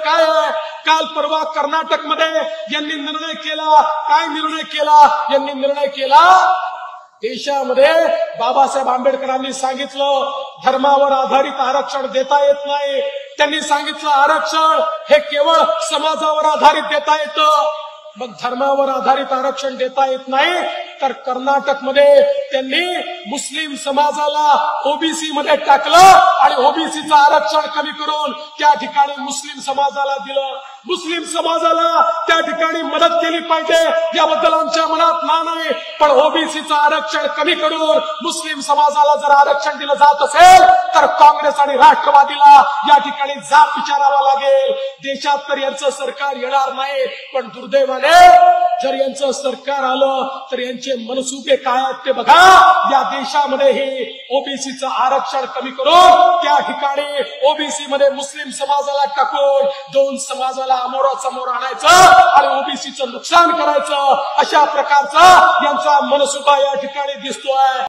काय आहे? काल परवा कर्नाटक मध्ये यांनी निर्णय केला, काय निर्णय केला? यांनी निर्णय केला, देशामध्ये बाबासाहेब आंबेडकरांनी सांगितलं धर्मावर आधारित आरक्षण देता येत नाही. त्यांनी सांगितलं आरक्षण हे केवळ समाजावर आधारित देता येतं. मग धर्मावर आधारित आरक्षण देता येत नाही तर कर्नाटकमध्ये त्यांनी मुस्लिम समाजाला ओबीसी मध्ये टाकलं आणि ओबीसीचं आरक्षण कमी करून त्या ठिकाणी मुस्लिम समाजाला दिलं. मुस्लिम समाजाला त्या ठिकाणी मदत केली पाहिजे याबद्दल आमच्या मनात ना नाही, पण ओबीसीचं आरक्षण कमी करून मुस्लिम समाजाला जर आरक्षण दिलं जात असेल तर काँग्रेस आणि राष्ट्रवादीला या ठिकाणी जाब विचारावा लागेल. देशात तर यांचं सरकार येणार नाही, पण दुर्दैवाने जर यांचं सरकार आलं तर यांचे मनसुबे काय आहेत ते बघा. या देशामध्ये हे ओबीसीचं आरक्षण कमी करून त्या ठिकाणी ओबीसी मध्ये मुस्लिम समाजाला टाकून दोन समाजाला समोर आणायचं आणि ओबीसीचं नुकसान करायचं, अशा प्रकारचा यांचा मनसुबा या ठिकाणी दिसतोय.